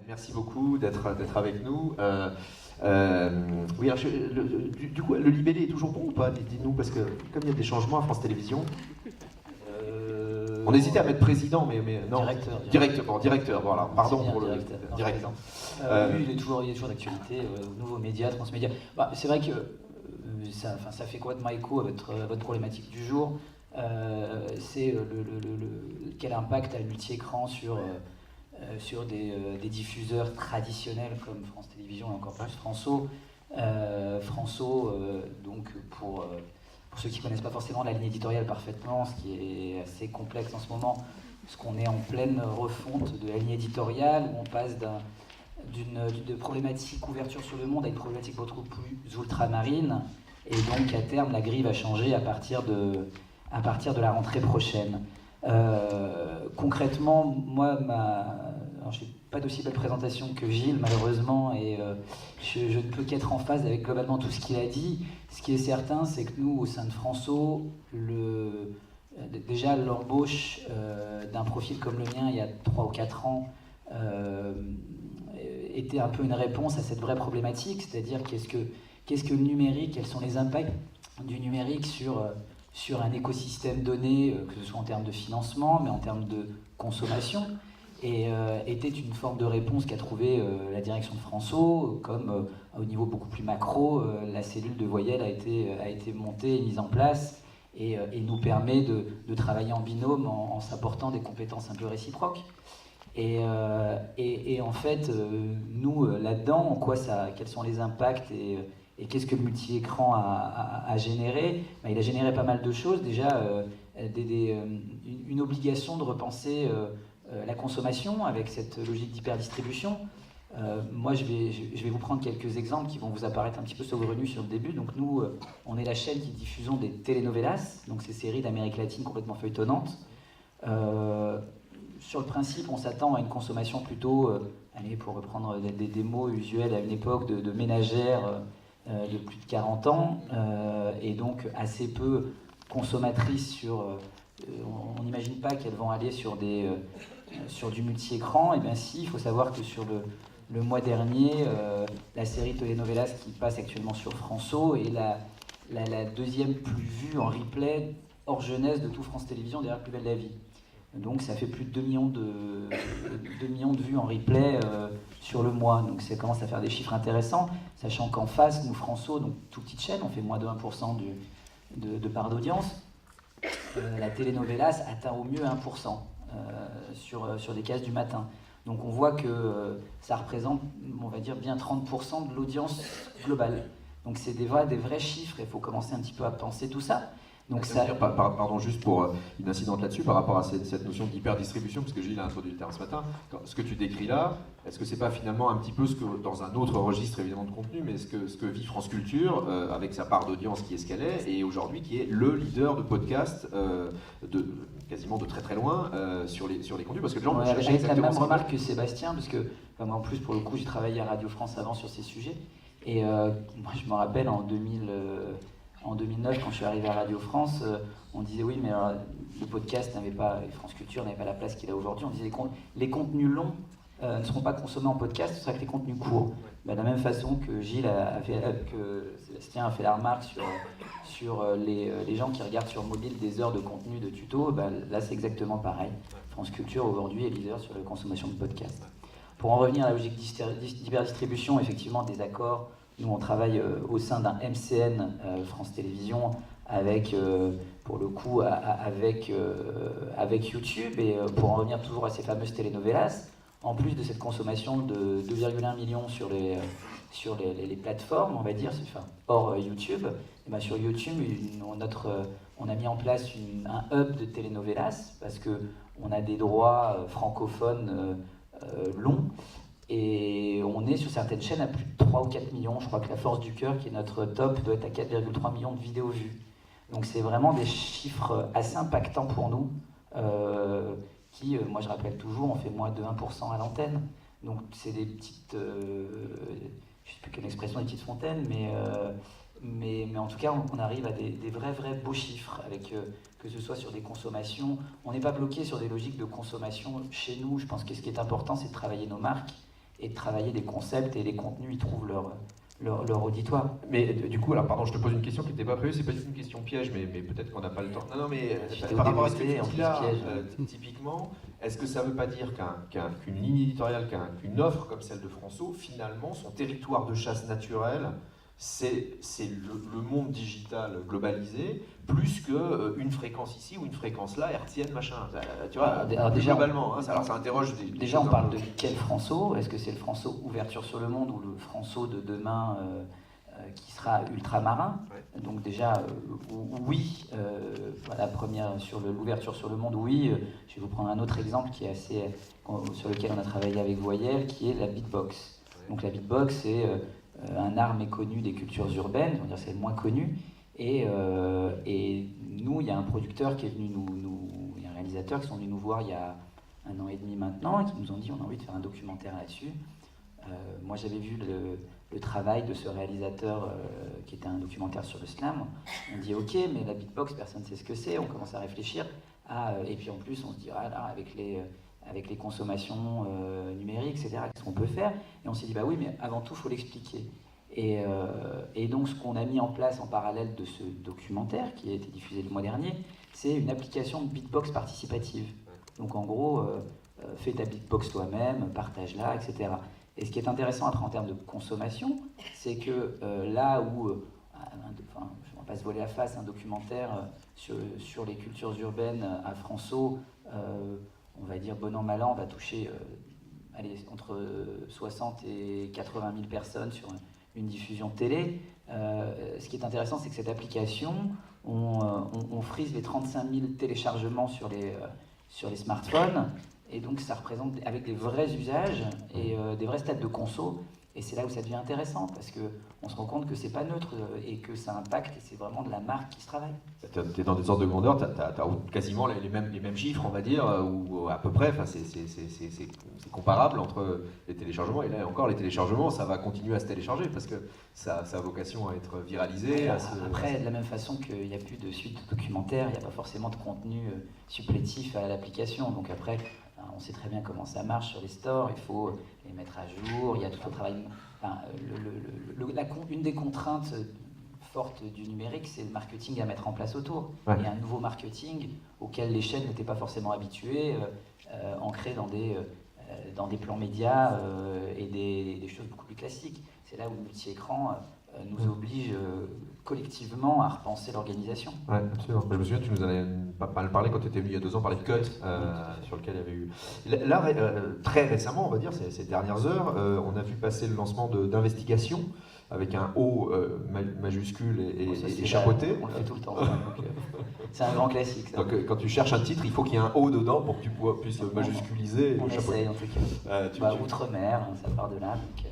Merci beaucoup d'être avec nous. Oui, alors du coup, le libellé est toujours bon ou pas? Dites-nous, parce que comme il y a des changements à France Télévisions, on hésitait à mettre président, mais non. Directeur, voilà. Pardon bien, pour le directeur. Oui, il est toujours d'actualité, nouveaux médias, transmédia. Bah, c'est vrai que ça fait complètement écho à votre problématique du jour. C'est quel impact a le multi-écran sur des diffuseurs traditionnels comme France Télévisions et encore plus François. Donc pour ceux qui ne connaissent pas forcément la ligne éditoriale parfaitement, ce qui est assez complexe en ce moment, parce qu'on est en pleine refonte de la ligne éditoriale, où on passe d'une problématique ouverture sur le monde à une problématique beaucoup plus ultramarine, et donc à terme la grille va changer à partir de la rentrée prochaine. Concrètement, moi, je n'ai pas d'aussi belle présentation que Gilles, malheureusement, et je ne peux qu'être en phase avec globalement tout ce qu'il a dit. Ce qui est certain, c'est que nous, au sein de François, déjà l'embauche d'un profil comme le mien, il y a 3 ou 4 ans, était un peu une réponse à cette vraie problématique, c'est-à-dire qu'est-ce que le numérique, quels sont les impacts du numérique sur un écosystème donné, que ce soit en termes de financement, mais en termes de consommation, et était une forme de réponse qu'a trouvé la direction de François, comme au niveau beaucoup plus macro, la cellule de voyelles a été montée et mise en place, et nous permet de travailler en binôme en s'apportant des compétences un peu réciproques. Et en fait, nous, là-dedans, quels sont les impacts et qu'est-ce que le multi-écran a généré? Il a généré pas mal de choses. Déjà, une obligation de repenser la consommation avec cette logique d'hyperdistribution. Moi, je vais vous prendre quelques exemples qui vont vous apparaître un petit peu saugrenus sur le début. Donc nous, on est la chaîne qui diffusons des telenovelas, donc ces séries d'Amérique latine complètement feuilletonnantes. Sur le principe, on s'attend à une consommation plutôt, pour reprendre des mots usuels à une époque, de ménagères de plus de 40 ans, et donc assez peu consommatrices on n'imagine pas qu'elles vont aller sur du multi-écran. Et bien si, il faut savoir que sur le mois dernier, la série Telenovelas qui passe actuellement sur François est la deuxième plus vue en replay hors jeunesse de tout France Télévisions derrière Plus belle la vie. Donc ça fait plus de 2 millions de vues en replay sur le mois. Donc ça commence à faire des chiffres intéressants, sachant qu'en face, nous, François, donc toute petite chaîne, on fait moins de 1% de part d'audience. La telenovelas atteint au mieux 1% sur des cases du matin. Donc on voit que ça représente, on va dire, bien 30% de l'audience globale. Donc c'est des vrais chiffres, et il faut commencer un petit peu à penser tout ça. Donc pardon, juste pour une incidente là-dessus, par rapport à cette notion d'hyperdistribution, parce que Gilles a introduit le terme ce matin, ce que tu décris là, est-ce que c'est pas finalement un petit peu ce que, dans un autre registre évidemment de contenu, mais ce que vit France Culture, avec sa part d'audience qui est ce qu'elle est, et aujourd'hui qui est le leader de podcast, quasiment de très très loin, sur les contenus, parce que les gens vont chercher exactement la même ça. remarque que Sébastien, parce que moi en plus pour le coup j'ai travaillé à Radio France avant sur ces sujets, et moi je me rappelle en 2009, quand je suis arrivé à Radio France, on disait oui, mais le podcast n'avait pas, et France Culture n'avait pas la place qu'il a aujourd'hui. On disait les contenus longs ne seront pas consommés en podcast, ce sera que les contenus courts. De la même façon que que Sébastien a fait la remarque sur les gens qui regardent sur mobile des heures de contenu de tuto, là c'est exactement pareil. France Culture aujourd'hui est leader sur la consommation de podcasts. Pour en revenir à la logique d'hyperdistribution, effectivement des accords. Nous, on travaille au sein d'un MCN France Télévisions avec, pour le coup, avec YouTube. Et pour en revenir toujours à ces fameuses telenovelas, en plus de cette consommation de 2,1 millions sur les plateformes, on va dire, hors YouTube, sur YouTube, on a mis en place un hub de telenovelas parce qu'on a des droits francophones longs. Et on est sur certaines chaînes à plus de 3 ou 4 millions. Je crois que La Force du Cœur, qui est notre top, doit être à 4,3 millions de vidéos vues. Donc c'est vraiment des chiffres assez impactants pour nous, moi je rappelle toujours, on fait moins de 1% à l'antenne. Donc c'est des petites, je ne sais plus quelle expression, des petites fontaines, mais en tout cas on arrive à des vrais beaux chiffres, avec que ce soit sur des consommations. On n'est pas bloqué sur des logiques de consommation chez nous. Je pense que ce qui est important, c'est de travailler nos marques et de travailler des concepts et les contenus, ils trouvent leur auditoire. Mais du coup, alors pardon, je te pose une question qui n'était pas prévue, c'est pas une question piège, mais peut-être qu'on n'a pas le temps. Non, mais par rapport à ce que tu dis là, typiquement, est-ce que ça ne veut pas dire qu'une ligne éditoriale, qu'une offre comme celle de François, finalement, son territoire de chasse naturel, c'est le monde digital globalisé, plus qu'une fréquence ici ou une fréquence là, hertzienne, machin. Tu vois, alors déjà, globalement, hein, alors ça interroge des déjà, on parle de quel François? Est-ce que c'est le François ouverture sur le monde ou le François de demain qui sera ultramarin? Ouais. Donc déjà, oui, la première sur l'ouverture sur le monde, oui. Je vais vous prendre un autre exemple qui est sur lequel on a travaillé avec Voyelle, qui est la beatbox. Ouais. Donc la beatbox, c'est un art méconnu des cultures urbaines, on va dire c'est le moins connu. Et nous, il y a un producteur qui est venu il y a un réalisateur qui sont venus nous voir il y a 1 an et demi maintenant, et qui nous ont dit on a envie de faire un documentaire là-dessus. Moi j'avais vu le travail de ce réalisateur qui était un documentaire sur le slam. On dit ok, mais la beatbox, personne ne sait ce que c'est, on commence à réfléchir. Et puis en plus on se dit là, avec les consommations numériques, etc., qu'est-ce qu'on peut faire? Et on s'est dit bah oui, mais avant tout il faut l'expliquer. Et donc ce qu'on a mis en place en parallèle de ce documentaire qui a été diffusé le mois dernier, c'est une application de beatbox participative. Donc en gros, fais ta beatbox toi-même, partage-la, etc. Et ce qui est intéressant après en termes de consommation, c'est que là où, je ne vais pas se voiler la face, un documentaire sur les cultures urbaines à François, on va dire bon an mal an, on va toucher entre 60 et 80 000 personnes sur une diffusion télé. Ce qui est intéressant, c'est que cette application, on frise les 35 000 téléchargements sur les smartphones, et donc ça représente avec des vrais usages et des vrais stades de conso. Et c'est là où ça devient intéressant, parce qu'on se rend compte que c'est pas neutre et que ça impacte, et c'est vraiment de la marque qui se travaille. Tu es dans des ordres de grandeur, tu as quasiment les mêmes chiffres, on va dire, ou à peu près, enfin, c'est comparable entre les téléchargements. Et là encore, les téléchargements, ça va continuer à se télécharger, parce que ça a vocation à être viralisé. Après, de la même façon qu'il n'y a plus de suite documentaire, il n'y a pas forcément de contenu supplétif à l'application. Donc après, on sait très bien comment ça marche sur les stores, il faut les mettre à jour, il y a tout un travail. Enfin, une des contraintes fortes du numérique, c'est le marketing à mettre en place autour. Ouais. Et un nouveau marketing auquel les chaînes n'étaient pas forcément habituées, ancré dans des plans médias et des choses beaucoup plus classiques. C'est là où le multi-écran nous oblige collectivement à repenser l'organisation. Oui, absolument. Je me souviens, tu nous en avais pas mal parlé quand tu étais venu il y a 2 ans, parler de Cut, sur lequel il y avait eu... Là, très récemment, on va dire, ces dernières heures, on a vu passer le lancement d'Investigation, avec un O majuscule et chapeauté. On le fait tout le temps. C'est un grand classique. Ça. Donc quand tu cherches un titre, il faut qu'il y ait un O dedans pour que tu puisses majusculiser. On essaye en tout cas. Outre-mer, ça part de là. Donc,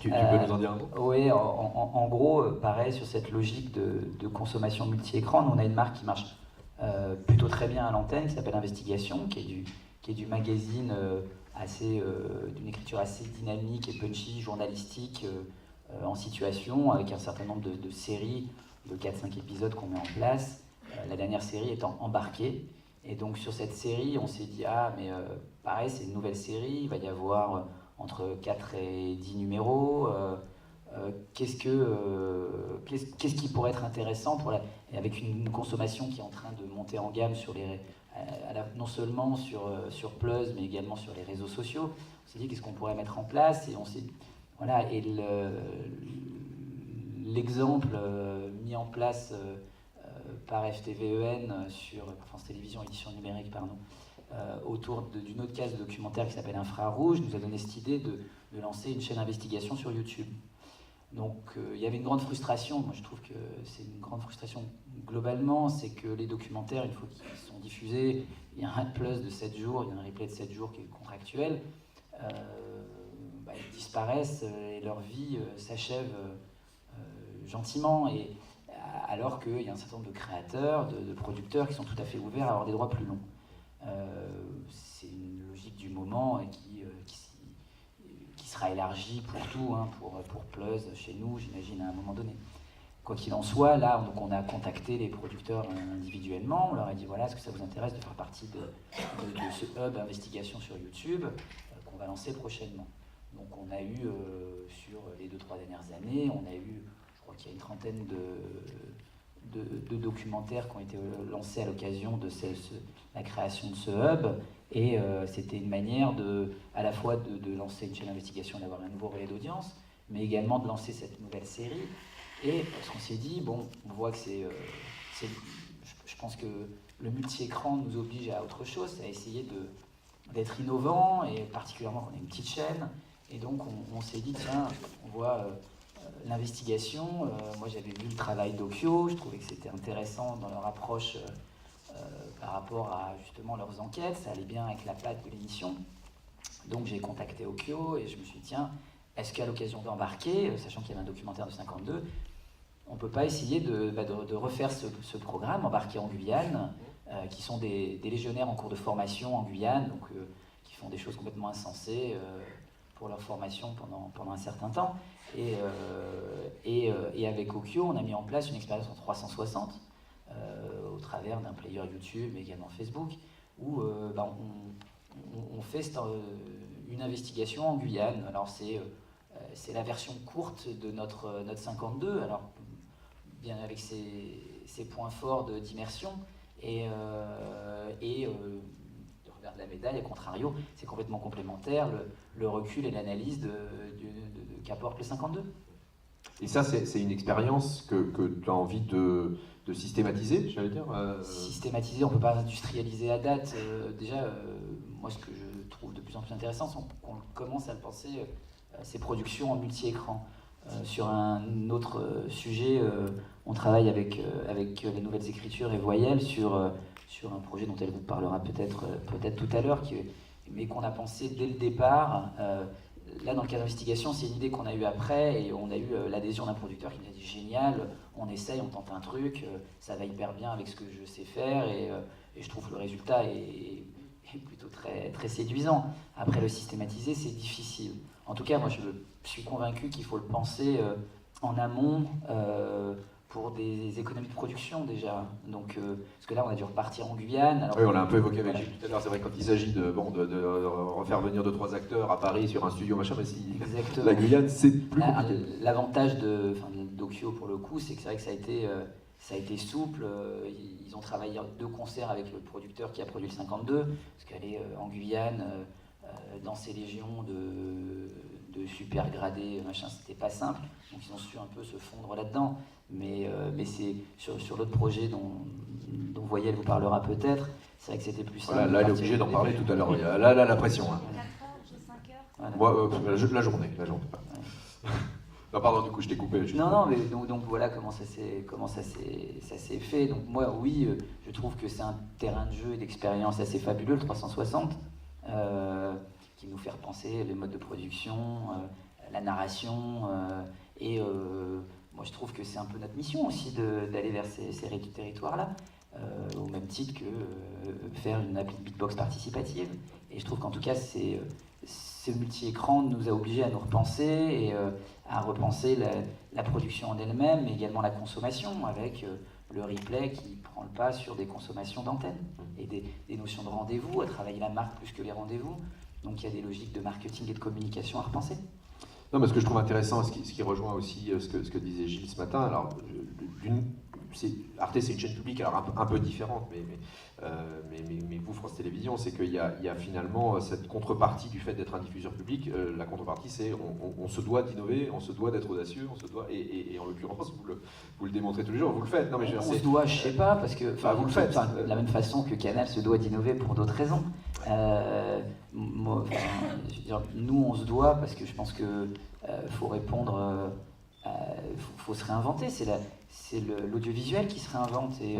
tu peux nous en dire un mot? Oui, en gros, pareil, sur cette logique de consommation multi-écran, nous on a une marque qui marche plutôt très bien à l'antenne, qui s'appelle Investigation, qui est du magazine d'une écriture assez dynamique et punchy, journalistique, en situation, avec un certain nombre de séries de 4-5 épisodes qu'on met en place. La dernière série étant Embarqué. Et donc sur cette série, on s'est dit, pareil, c'est une nouvelle série, il va y avoir entre 4 et 10 numéros. Qu'est-ce qui pourrait être intéressant et avec une consommation qui est en train de monter en gamme non seulement sur Plus, mais également sur les réseaux sociaux. On s'est dit qu'est-ce qu'on pourrait mettre en place, et l'exemple mis en place par FTVEN sur France Télévisions édition numérique, autour d'une autre case de documentaire qui s'appelle Infrarouge, nous a donné cette idée de lancer une chaîne d'investigation sur YouTube. Donc il y avait une grande frustration, moi je trouve que c'est une grande frustration globalement, c'est que les documentaires, une fois qu'ils sont diffusés, il y a un plus de 7 jours, il y a un replay de 7 jours qui est contractuel, ils disparaissent et leur vie s'achève gentiment, et alors qu'il y a un certain nombre de créateurs, de producteurs qui sont tout à fait ouverts à avoir des droits plus longs. C'est une logique du moment et qui sera élargie pour tout, pour Plus, chez nous, j'imagine, à un moment donné. Quoi qu'il en soit, là, donc on a contacté les producteurs individuellement, on leur a dit, voilà, est-ce que ça vous intéresse de faire partie de ce hub investigation sur YouTube qu'on va lancer prochainement. Donc on a eu, sur les 2-3 dernières années, on a eu, je crois qu'il y a une trentaine de documentaires qui ont été lancés à l'occasion de la création de ce hub. Et c'était une manière à la fois de lancer une chaîne d'investigation, d'avoir un nouveau relais d'audience, mais également de lancer cette nouvelle série. Et parce qu'on s'est dit, bon, on voit que je pense que le multi-écran nous oblige à autre chose, à essayer d'être innovant, et particulièrement qu'on est une petite chaîne. Et donc on s'est dit, tiens, on voit l'investigation. Moi j'avais vu le travail d'Okyo, je trouvais que c'était intéressant dans leur approche par rapport à justement leurs enquêtes, ça allait bien avec la patte de l'émission. Donc j'ai contacté Okyo et je me suis dit, tiens, est-ce qu'à l'occasion d'embarquer, sachant qu'il y avait un documentaire de 52, on ne peut pas essayer de refaire ce programme, embarquer en Guyane, qui sont des légionnaires en cours de formation en Guyane, donc qui font des choses complètement insensées pour leur formation pendant un certain temps. Et avec Okyo, on a mis en place une expérience en 360, au travers d'un player YouTube, mais également Facebook, où on fait une investigation en Guyane. Alors c'est la version courte de notre 52, alors bien avec ses points forts d'immersion, et le revers de la médaille, à contrario, c'est complètement complémentaire, le recul et l'analyse qu'apporte le 52. Et ça, c'est une expérience que tu as envie de systématiser, j'allais dire Systématiser, on ne peut pas industrialiser à date. Déjà, moi, ce que je trouve de plus en plus intéressant, c'est qu'on commence à le penser, ces productions en multi-écran. Sur un autre sujet, on travaille avec les Nouvelles Écritures et Voyelles sur un projet dont elle vous parlera peut-être tout à l'heure, mais qu'on a pensé dès le départ. Là, dans le cadre d'investigation, c'est une idée qu'on a eue après, et on a eu l'adhésion d'un producteur qui nous a dit génial, on essaye, on tente un truc, ça va hyper bien avec ce que je sais faire, et je trouve que le résultat est plutôt très, très séduisant. Après, le systématiser, c'est difficile. En tout cas, moi, je suis convaincu qu'il faut le penser en amont pour des économies de production déjà. Donc, parce que là, on a dû repartir en Guyane. Alors, oui, on l'a un peu évoqué avec Gilles tout à l'heure. C'est vrai, quand il s'agit de refaire venir 2-3 acteurs à Paris sur un studio, machin, mais si la Guyane, c'est plus compliqué. L'avantage d'Okyo, pour le coup, c'est que c'est vrai que ça a été souple. Ils ont travaillé de concert avec le producteur qui a produit le 52, parce qu'aller en Guyane, dans ces légions de super gradés, machin, c'était pas simple. Donc ils ont su un peu se fondre là-dedans. Mais c'est sur l'autre projet dont Voyelle vous parlera peut-être, c'est vrai que c'était plus simple. Voilà, là, il est obligé d'en parler tout à l'heure. Là, la pression. Hein. 4 heures, j'ai 5 heures. Voilà. La journée. Ouais. Non, pardon, du coup, je t'ai coupé. Non, mais donc voilà comment ça s'est fait. Donc moi, oui, je trouve que c'est un terrain de jeu et d'expérience assez fabuleux, le 360, qui nous fait repenser les modes de production, la narration, et moi je trouve que c'est un peu notre mission aussi d'aller vers ces territoires-là, au même titre que faire une appli de beatbox participative. Et je trouve qu'en tout cas, ce multi-écran nous a obligés à nous repenser et à repenser la production en elle-même, mais également la consommation, avec le replay qui prend le pas sur des consommations d'antenne et des notions de rendez-vous, à travailler la marque plus que les rendez-vous. Donc il y a des logiques de marketing et de communication à repenser. Non, mais ce que je trouve intéressant, ce qui rejoint aussi ce que disait Gilles ce matin, alors Arte, c'est une chaîne publique alors un peu différente, mais vous, France Télévisions, c'est qu'il y a finalement cette contrepartie du fait d'être un diffuseur public. La contrepartie, c'est on se doit d'innover, on se doit d'être audacieux, et en l'occurrence, vous le démontrez tous les jours, vous le faites. Non, mais on se doit, je sais pas, parce que vous le faites. De la même façon que Canal se doit d'innover pour d'autres raisons. Moi, je veux dire, nous, on se doit parce que je pense que faut répondre, faut se réinventer. C'est l'audiovisuel qui se réinvente, et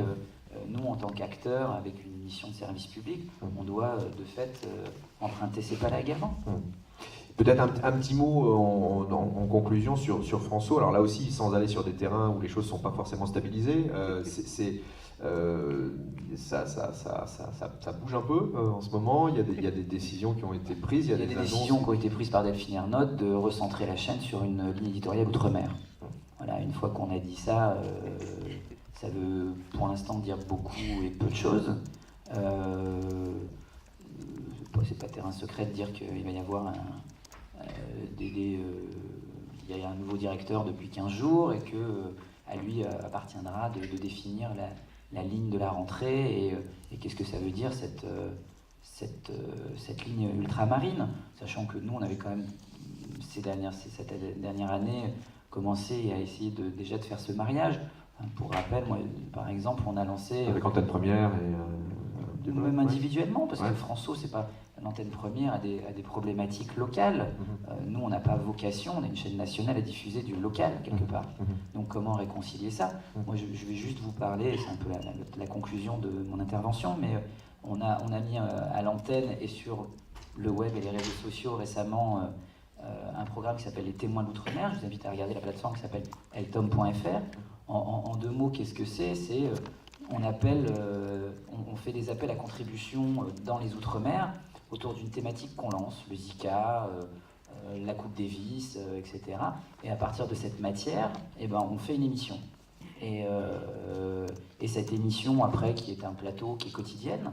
nous, en tant qu'acteurs, avec une mission de service public, on doit de fait emprunter ses pas également. Peut-être un petit mot en conclusion sur François. Alors là aussi, sans aller sur des terrains où les choses ne sont pas forcément stabilisées, ça bouge un peu en ce moment. Il y a des décisions qui ont été prises. Il y a des décisions qui ont été prises par Delphine Ernotte de recentrer la chaîne sur une ligne éditoriale outre-mer. Voilà, une fois qu'on a dit ça, ça veut pour l'instant dire beaucoup et peu de choses. C'est pas terrain secret de dire qu'il va y avoir il y a un nouveau directeur depuis 15 jours et qu'à lui appartiendra de définir la ligne de la rentrée et qu'est-ce que ça veut dire cette ligne ultramarine, sachant que nous on avait quand même cette dernière année commencé à essayer déjà de faire ce mariage. Pour rappel, moi par exemple on a lancé... Avec antenne première et... même individuellement, parce que François, c'est pas l'antenne première a des problématiques locales. Nous, on n'a pas vocation, on est une chaîne nationale à diffuser du local quelque part. Donc comment réconcilier ça? Moi, je vais juste vous parler, c'est un peu la conclusion de mon intervention, mais on a mis à l'antenne et sur le web et les réseaux sociaux récemment un programme qui s'appelle Les Témoins de l'Outre-mer. Je vous invite à regarder la plateforme qui s'appelle eltom.fr. En 2 mots, qu'est-ce que c'est? On fait des appels à contribution dans les Outre-mer autour d'une thématique qu'on lance, le Zika, la Coupe Davis, etc. Et à partir de cette matière, on fait une émission. Et cette émission, après, qui est un plateau qui est quotidienne,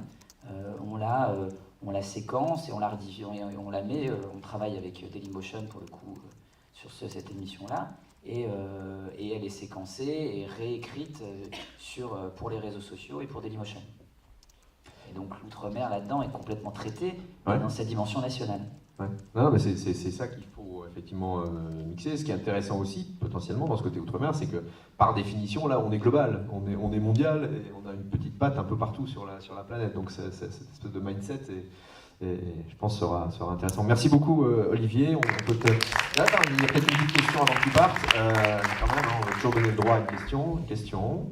on la séquence et on la rediffuse, on la met, on travaille avec Dailymotion pour le coup sur cette émission-là. Et elle est séquencée et réécrite pour les réseaux sociaux et pour Dailymotion. Et donc l'outre-mer là-dedans est complètement traité dans sa dimension nationale. Ouais. Non, mais c'est ça qu'il faut effectivement mixer. Ce qui est intéressant aussi, potentiellement, dans ce côté outre-mer, c'est que par définition, là, on est global, on est mondial, et on a une petite patte un peu partout sur la planète. Donc cette espèce de mindset et je pense sera intéressant. Merci beaucoup Olivier. Il y a peut-être une petite question avant que tu partes. Quand même, on va toujours donner le droit à une question.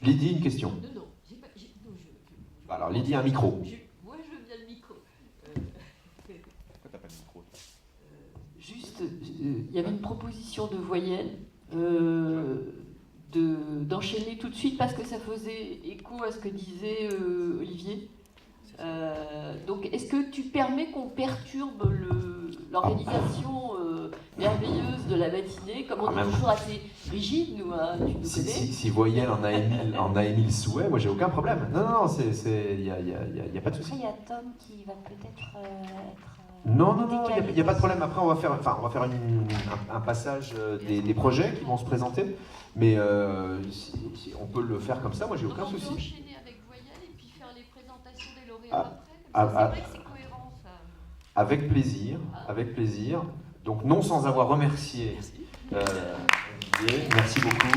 Lydie, une question. Non. Alors Lydie, un micro. Moi je veux bien le micro. Pourquoi t'as pas le micro? Juste, il y avait une proposition de voyelle d'enchaîner tout de suite parce que ça faisait écho à ce que disait Olivier. Donc, est-ce que tu permets qu'on perturbe l'organisation merveilleuse de la matinée, comme on est toujours assez rigide, nous, hein, tu nous connais. Si Voyelle en a émis le souhait, moi j'ai aucun problème. Non, il n'y a pas de souci. Après, il y a Tom qui va peut-être être... Non, il n'y a pas de problème. Après, on va faire un passage des projets qui vont se présenter, mais on peut le faire comme ça, moi j'ai aucun souci. On peut enchaîner avec Voyelle et puis faire les présentations des lauréats après. C'est vrai que c'est cohérent, ça. Avec plaisir. Donc non sans avoir remercié Olivier. Merci beaucoup.